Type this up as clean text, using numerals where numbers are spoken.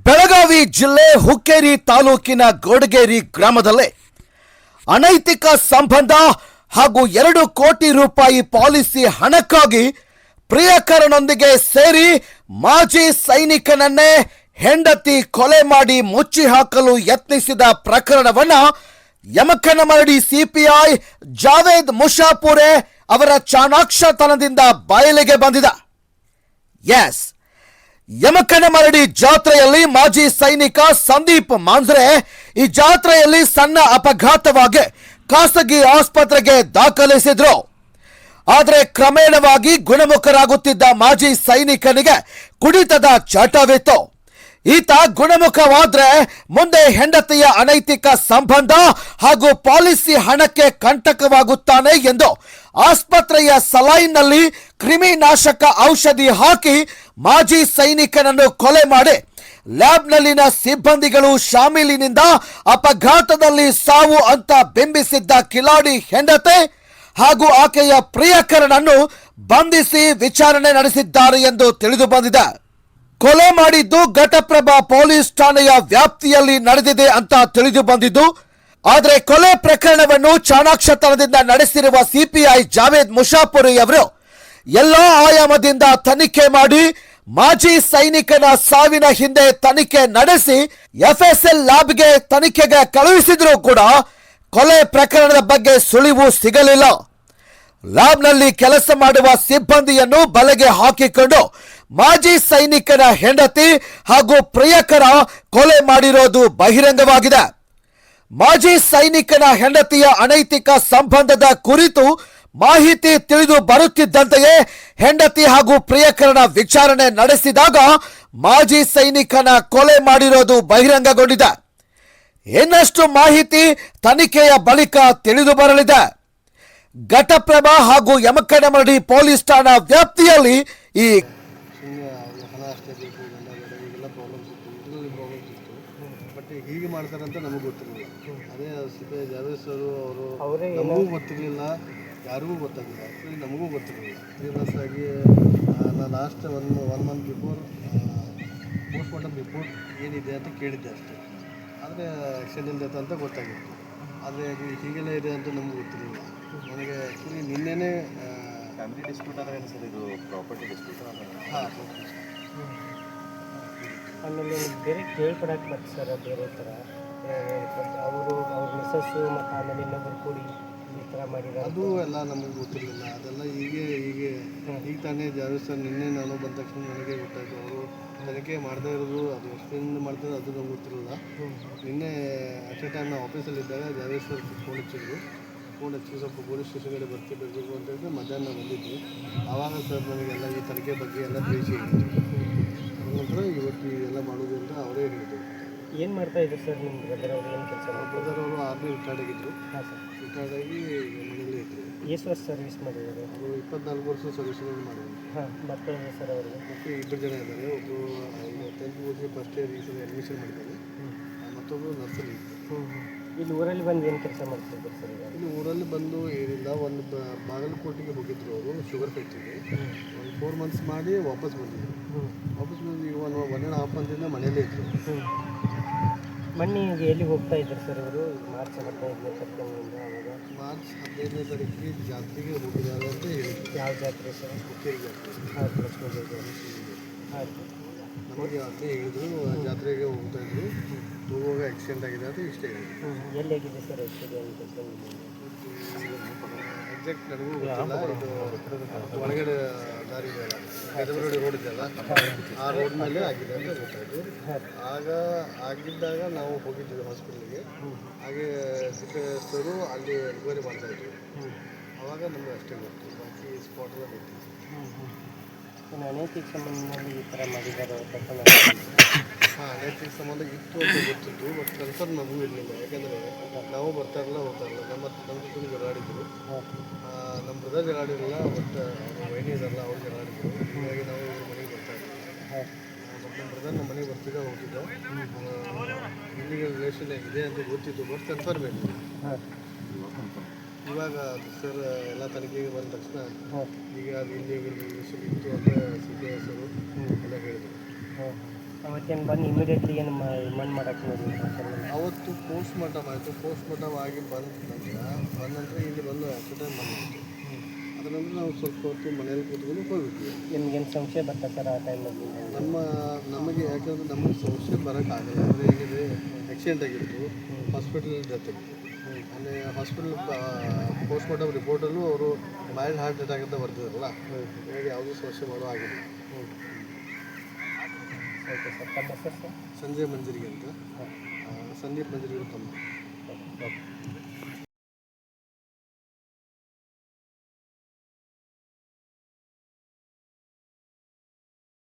ಬೆಳಗಾವಿ ಜಿಲ್ಲೆ ಹುಕ್ಕೇರಿ ತಾಲೂಕಿನ ಗೋಡಗೇರಿ ಗ್ರಾಮದಲ್ಲಿ ಅನೈತಿಕ ಸಂಬಂಧ ಹಾಗೂ 2 ಕೋಟಿ ರೂಪಾಯಿ ಪಾಲಿಸಿ ಹಣಕ್ಕಾಗಿ ಪ್ರಿಯಕರನೊಂದಿಗೆ ಸೇರಿ ಮಾಜಿ ಸೈನಿಕನನ್ನೇ ಹೆಂಡತಿ ಕೊಲೆ ಮಾಡಿ ಮುಚ್ಚಿ ಹಾಕಲು ಯತ್ನಿಸಿದ ಪ್ರಕರಣವನ್ನು ಯಮಕನಮರಡಿ ಸಿಪಿಐ ಜಾವೇದ್ ಮುಷಾಪುರೆ ಅವರ ಚಾಣಾಕ್ಷತನದಿಂದ ಬಯಲಿಗೆ ಬಂದಿದೆ. ಎಸ್, ಯಮಕನಮರಡಿ ಜಾತ್ರೆಯಲ್ಲಿ ಮಾಜಿ ಸೈನಿಕ ಸಂದೀಪ್ ಮಾಂಜ್ರೆ ಈ ಜಾತ್ರೆಯಲ್ಲಿ ಸಣ್ಣ ಅಪಘಾತವಾಗಿ ಖಾಸಗಿ ಆಸ್ಪತ್ರೆಗೆ ದಾಖಲಿಸಿದ್ರು. ಆದರೆ ಕ್ರಮೇಣವಾಗಿ ಗುಣಮುಖರಾಗುತ್ತಿದ್ದ ಮಾಜಿ ಸೈನಿಕನಿಗೆ ಕುಡಿತದ ಚಟವಿತ್ತು. ಈತ ಗುಣಮುಖವಾದ್ರೆ ಮುಂದೆ ಹೆಂಡತಿಯ ಅನೈತಿಕ ಸಂಬಂಧ ಹಾಗೂ ಪಾಲಿಸಿ ಹಣಕ್ಕೆ ಕಂಟಕವಾಗುತ್ತಾನೆ ಎಂದು ಆಸ್ಪತ್ರೆಯ ಸಲೈನ್ನಲ್ಲಿ ಕ್ರಿಮಿನಾಶಕ ಔಷಧಿ ಹಾಕಿ ಮಾಜಿ ಸೈನಿಕನನ್ನು ಕೊಲೆ ಮಾಡಿ ಲ್ಯಾಬ್ನಲ್ಲಿನ ಸಿಬ್ಬಂದಿಗಳು ಶಾಮೀಲಿನಿಂದ ಅಪಘಾತದಲ್ಲಿ ಸಾವು ಅಂತ ಬಿಂಬಿಸಿದ್ದ ಕಿಲಾಡಿ ಹೆಂಡತೆ ಹಾಗೂ ಆಕೆಯ ಪ್ರಿಯಕರನನ್ನು ಬಂಧಿಸಿ ವಿಚಾರಣೆ ನಡೆಸಿದ್ದಾರೆ ಎಂದು ತಿಳಿದು ಬಂದಿದೆ. ಕೊಲೆ ಮಾಡಿದ್ದು ಘಟಪ್ರಭಾ ಪೊಲೀಸ್ ಠಾಣೆಯ ವ್ಯಾಪ್ತಿಯಲ್ಲಿ ನಡೆದಿದೆ ಅಂತ ತಿಳಿದು ಬಂದಿದ್ದು, ಆದರೆ ಕೊಲೆ ಪ್ರಕರಣವನ್ನು ಚಾಣಾಕ್ಷತನದಿಂದ ನಡೆಸಿರುವ ಸಿಪಿಐ ಜಾವೇದ್ ಮುಷಾಪುರಿ ಅವರು ಎಲ್ಲಾ ಆಯಾಮದಿಂದ ತನಿಖೆ ಮಾಡಿ ಮಾಜಿ ಸೈನಿಕನ ಸಾವಿನ ಹಿಂದೆ ತನಿಖೆ ನಡೆಸಿ ಎಫ್ಎಸ್ಎಲ್ ಲ್ಯಾಬ್ಗೆ ತನಿಖೆಗೆ ಕಳುಹಿಸಿದ್ರೂ ಕೂಡ ಕೊಲೆ ಪ್ರಕರಣದ ಬಗ್ಗೆ ಸುಳಿವು ಸಿಗಲಿಲ್ಲ. ಲ್ಯಾಬ್ನಲ್ಲಿ ಕೆಲಸ ಮಾಡುವ ಸಿಬ್ಬಂದಿಯನ್ನು ಬಲೆಗೆ ಹಾಕಿಕೊಂಡು ಮಾಜಿ ಸೈನಿಕನ ಹೆಂಡತಿ ಹಾಗೂ ಪ್ರಿಯಕರ ಕೊಲೆ ಮಾಡಿರೋದು ಬಹಿರಂಗವಾಗಿದೆ. ಮಾಜಿ ಸೈನಿಕನ ಹೆಂಡತಿಯ ಅನೈತಿಕ ಸಂಬಂಧದ ಕುರಿತು ಮಾಹಿತಿ ತಿಳಿದು ಬರುತ್ತಿದ್ದಂತೆಯೇ ಹೆಂಡತಿ ಹಾಗೂ ಪ್ರಿಯಕರನ ವಿಚಾರಣೆ ನಡೆಸಿದಾಗ ಮಾಜಿ ಸೈನಿಕನ ಕೊಲೆ ಮಾಡಿರೋದು ಬಹಿರಂಗಗೊಂಡಿದೆ. ಇನ್ನಷ್ಟು ಮಾಹಿತಿ ತನಿಖೆಯ ಬಳಿಕ ತಿಳಿದು ಬರಲಿದೆ. ಘಟಪ್ರಭಾ ಹಾಗೂ ಯಮಕನಮರಡಿ ಪೊಲೀಸ್ ಠಾಣಾ ವ್ಯಾಪ್ತಿಯಲ್ಲಿ ಈ ಹಣ ಅಷ್ಟೇ ಬೇಕು, ಈಗೆಲ್ಲ ಪ್ರಾಬ್ಲಮ್ಸ್ ಇತ್ತು. ಬಟ್ ಹೀಗೆ ಮಾಡ್ತಾರಂತ ನಮಗೆ ಗೊತ್ತಿರಲಿಲ್ಲ. ಅದೇ ಸಿಪಿಐ ಜಾವೇದ್ ಸರ್ ಅವರು ನಮಗೂ ಗೊತ್ತಿರಲಿಲ್ಲ, ಯಾರಿಗೂ ಗೊತ್ತಾಗಿಲ್ಲ. ಆ್ಯಕ್ಚುಲಿ ನಮಗೂ ಗೊತ್ತಿರಲಿಲ್ಲ. ಸೀರಿಯಸ್ ಆಗಿ ನಾನು last one month before post-mortem report ಏನಿದೆ ಅಂತ ಕೇಳಿದ್ದೆ ಅಷ್ಟೇ. ಆದರೆ ಆ್ಯಕ್ಸಿಡೆಂಟ್ ಡೆತ್ ಅಂತ ಗೊತ್ತಾಗಿತ್ತು. ಆದರೆ ಹೀಗೆಲ್ಲ ಇದೆ ಅಂತ ನಮ್ಗೆ ಗೊತ್ತಿರಲಿಲ್ಲ. ನನಗೆ ಆ್ಯಕ್ಚುಲಿ ನಿನ್ನೆನೇ ಫ್ಯಾಮಿಲಿ ಡಿಸ್ಪ್ಯೂಟ್ ಅಂದರೆ ಏನು ಸರ್, ಇದು ಪ್ರಾಪರ್ಟಿ ಡಿಸ್ಪ್ಯೂಟ್? ಹಾಂ, ಆಮೇಲೆ ಬೇರೆ ಕೇಳ್ಪಡಕ್ಕೆ ಬರ್ತದೆ ಸರ್. ಬೇರೆ ಥರ ಅವರು ಅವ್ರ ಮಿಸ್ಸಸ್ಸು ಮತ್ತು ಆಮೇಲೆ ಇನ್ನೊಬ್ಬರು ಕೂಡಿ ಈ ಥರ ಮಾಡಿದ್ದಾರೆ. ಅದು ಎಲ್ಲ ನಮಗೆ ಗೊತ್ತಿರಲಿಲ್ಲ. ಅದೆಲ್ಲ ಈಗ ತಾನೇ ಜಾವೇದ್ ಸರ್ ನಿನ್ನೆ ನಾನು ಬಂದ ತಕ್ಷಣ ನನಗೆ ಗೊತ್ತಾಯಿತು. ಅವರು ತನಿಖೆ ಮಾಡ್ತಾ ಇರೋದು, ಅದು ಎಷ್ಟರಿಂದ ಮಾಡ್ತಾರೆ ಅದು ನಮ್ಗೆ ಗೊತ್ತಿರಲಿಲ್ಲ. ನಿನ್ನೆ ಅಟ್ ಎ ಟೈಮ್ ನಾವು ಆಫೀಸಲ್ಲಿದ್ದಾಗ ಜಾವೇದ್ ಸರ್ ಫೋನ್ ಹಚ್ಚಿ ಸ್ವಲ್ಪ ಪೊಲೀಸ್ ಸ್ಟೇಷನ್ಗೆ ಬರ್ತಿರ್ಬೇಕು ಅಂತ ಹೇಳಿದ್ರೆ ಮಧ್ಯಾಹ್ನ ಬಂದಿದ್ವಿ. ಆವಾಗ ಸರ್ ನನಗೆಲ್ಲ ಈ ತನಿಖೆ ಬಗ್ಗೆ ಎಲ್ಲ ತಿಳಿಸಿ ಹೇಳಿದ್ರು. ನಂತರ ಇವತ್ತು ಎಲ್ಲ ಮಾಡೋದು ಅಂತ ಅವರೇ ಹೇಳಿದರು. ಏನು ಮಾಡ್ತಾ ಇದ್ರು ಸರ್ ನಿಮ್ಮ ಬ್ರದರ್ ಅವರು? ಏನು ಕೆಲಸ ಬ್ರದರ್ ಅವರು ಆರ್ಮಿ ರಿಟೈರ್ಡ್ ಆಗಿದ್ದರು. ಹಾಂ ಸರ್. ರಿಟೈರ್ಡ್ ಆಗಿ ಮನೆಯಲ್ಲೇ ಇದ್ದರು. ಎಷ್ಟು ವರ್ಷ ಸರ್ವಿಸ್ ಮಾಡಿದ್ದಾರೆ ಅವರು? 24 ವರ್ಷ ಸರ್ವಿಸ್ನಲ್ಲಿ ಮಾಡಿದ್ರು. ಹಾಂ. ಮಕ್ಕಳು ಸರ್ ಅವರಿಗೆ? ಮತ್ತು 2 ಜನ ಇದ್ದಾರೆ. ಒಬ್ಬರು 10th ಓದಿ ಫಸ್ಟ್ ಇಯರ್ ಈ ಸಲ ಅಡ್ಮಿಷನ್ ಮಾಡಿದ್ದಾರೆ. ಮತ್ತೊಬ್ಬರು ನರ್ಸರಿ ಇತ್ತು. ಇಲ್ಲಿ ಊರಲ್ಲಿ ಬಂದು ಏನು ಕೆಲಸ ಮಾಡ್ತಿದ್ರು ಸರ್? ಇಲ್ಲಿ ಊರಲ್ಲಿ ಬಂದು ಏನಿಲ್ಲ, ಒಂದು ಬಾಗಲಕೋಟೆಗೆ ಹೋಗಿದ್ರು ಅವರು, ಶುಗರ್ ಫ್ಯಾಕ್ಟ್ರಿಗೆ. ಒಂದು 4 ಮಂತ್ಸ್ ಮಾಡಿ ವಾಪಸ್ ಬಂದಿದ್ರು. ವಾಪಸ್ ಬಂದು ಈಗ 1.5 ಮಂತಿಂದ ಮನೆಯಲ್ಲೇ ಇದ್ದರು. ಮಣ್ಣಿಗೆ ಎಲ್ಲಿ ಹೋಗ್ತಾ ಇದ್ದಾರೆ ಸರ್ ಅವರು? ಮಾರ್ಚ್ 15ನೇ ತಾರೀಕಿನಿಂದ ಅವಾಗ ಮಾರ್ಚ್ 15ನೇ ತಾರೀಕಿಗೆ ಜಾತ್ರೆಗೆ ಹೋಗಿದ್ದಾರೆ ಅಂತ ಹೇಳಿದ್ರು. ಯಾವ ಜಾತ್ರೆ ಸರ್? ಹುಕ್ಕೇರಿ ಜಾತ್ರೆ. ಹಾಂ, ಲಕ್ಷ್ಮೀ ದೇವಿ. ಹಾಂ, ನಮಗೆ ಅದೇ ಹೇಳಿದ್ರು, ಜಾತ್ರೆಗೆ ಹೋಗ್ತಾ ಇದ್ರು. ಹೋಗುವಾಗ ಆಕ್ಸಿಡೆಂಟ್ ಆಗಿದೆ ಅಂತ ಇಷ್ಟೇ ಹೇಳಿದ್ರು. ಎಲ್ಲಿ ಆಗಿದೆ ಸರ್ ಆಕ್ಸಿಡೆಂಟ್? ಎಕ್ಸಾಕ್ಟ್ ನನಗೂ ಗೊತ್ತಿಲ್ಲ. ಇದು ಒಳಗಡೆ ದಾರಿ ಗದಬರಡಿ ರೋಡ್ ಇದೆಯಲ್ಲ, ಆ ರೋಡ್ ಮೇಲೆ ಆಗಿದೆ ಅಂತ ಗೊತ್ತಾಯಿತು. ಆಗ ಆಗಿದ್ದಾಗ ನಾವು ಹೋಗಿದ್ವಿ ಹಾಸ್ಪಿಟಲ್ಗೆ. ಹಾಗೆ ಸಿಪಿಎಸ್ಸರು ಅಲ್ಲಿ ಎನ್ಕ್ವೈರಿ ಮಾಡ್ತಾಯಿದ್ರು. ಆವಾಗ ನಮಗೆ ಅಷ್ಟೇ ಗೊತ್ತು, ಬಾಕಿ ಸ್ಪಾಟಲ್ಲಿ ಗೊತ್ತಿತ್ತು. ಅನೈತಿಕ ಸಂಬಂಧದಲ್ಲಿ ಈ ಥರ ಮಾಡಿದ್ದಾರೆ ತಪ್ಪಲ್ಲ? ಹಾಂ, ಅನೈತಿಕ ಸಂಬಂಧ ಇತ್ತು ಅಂತ ಗೊತ್ತಿತ್ತು. ಬಟ್ ಕನ್ಫರ್ಮ್ ನಮಗೂ ಇರಲಿಲ್ಲ. ಯಾಕೆಂದರೆ ನಾವು ಬರ್ತಾ ಇರಲ್ಲ, ಹೋಗ್ತಾ ಇರಲ್ಲ. ನಮ್ಮ ಜೊತೆ ಜಗಳಾಡಿದ್ರು. ನಮ್ಮ ಬ್ರದರ್ ಜಗಳಾಡಿರಲಿಲ್ಲ, ಬಟ್ ಅವ್ರ ವೈನಿ ಇದಾರಲ್ಲ ಅವ್ರು ಜಗಳಾಡಿದ್ರು. ಹೀಗಾಗಿ ನಾವು ಮನೆಗೆ ಬರ್ತಾ ಇದ್ದೀವಿ. ಬಟ್ ನಮ್ಮ ಬ್ರದರ್ ನಮ್ಮ ಮನೆಗೆ ಬರ್ತಿದ್ದ ಹೋಗ್ತಿದ್ದ. ಇಲ್ಲಿಗೆ ರಿಲೇಷನ್ ಇದೆ ಅಂತ ಗೊತ್ತಿತ್ತು, ಬಟ್ ಕನ್ಫರ್ಮ್ ಇಲ್ಲ. ಇವಾಗ ಸರ್ ಎಲ್ಲ ತನಿಖೆಗೆ ಬಂದ ತಕ್ಷಣ ಈಗ ಅದು ಇಲ್ಲಿ ರಿಲೇಷನ್ ಇತ್ತು ಅಂತ ಸಿಪಿಎಸ್ ಅವರು ಎಲ್ಲ ಹೇಳಿದರು. ಅವತ್ತೇನು ಬಂದು ಇಮಿಡಿಯೇಟ್ಲಿ ಏನು ಮಣ್ಣು ಮಾಡೋಕ್ಕೆ ನೋಡಿಲ್ಲ ಸರ್ ಅವತ್ತು ಪೋಸ್ಟ್ ಮಾರ್ಟಮ್ ಆಯಿತು. ಪೋಸ್ಟ್ ಮಾರ್ಟಮ್ ಆಗಿ ಬಂದ ನಂತರ ಇಲ್ಲಿ ಬಂದು ಆಕ್ಸಿಡೆಂಟ್ ಮಾಡಿತ್ತು. ಅದರ ನಂತರ ನಾವು ಸ್ವಲ್ಪ ಹೊತ್ತು ಮನೆಯಲ್ಲಿ ಕೂತ್ಕೊಂಡು ಹೋಗ್ಬಿಟ್ವಿ. ನಿಮ್ಗೇನು ಸಂಶಯ ಬರ್ತಾ ಸರ್ ಆ ಟೈಮಲ್ಲಿ? ನಮಗೆ ಯಾಕಂದರೆ ನಮಗೆ ಸಂಶಯ ಬರೋಕ್ಕಾಗಲ್ಲ. ಅಂದರೆ ಏನಿದೆ, ಆಕ್ಸಿಡೆಂಟ್ ಆಗಿತ್ತು, ಹಾಸ್ಪಿಟಲ್ ಡೆತ್ ಆಗಿತ್ತು. ಅಂದರೆ ಹಾಸ್ಪಿಟಲ್ ಪೋಸ್ಟ್ ಮಾರ್ಟಮ್ ರಿಪೋರ್ಟಲ್ಲೂ ಅವರು ಮೈಲ್ಡ್ ಹಾರ್ಟ್ ಅಟ್ಯಾಕ್ ಅಂತ ಬರ್ತಿದಾರಲ್ಲ, ಹಾಗಾಗಿ ಯಾವುದೂ ಸಂಶಯ ಮಾಡೋ ಆಗಿಲ್ಲ. ಓಕೆ ಸರ್, ತಮ್ಮ ಹೆಸರು ಸರ್? ಸಂಜಯ್ ಮಂಜರಿಗೆ ಅಂತ, ಸಂದೀಪ್ ಮಂಜರಿಗೆ ತಮ್ಮ. ಓಕೆ.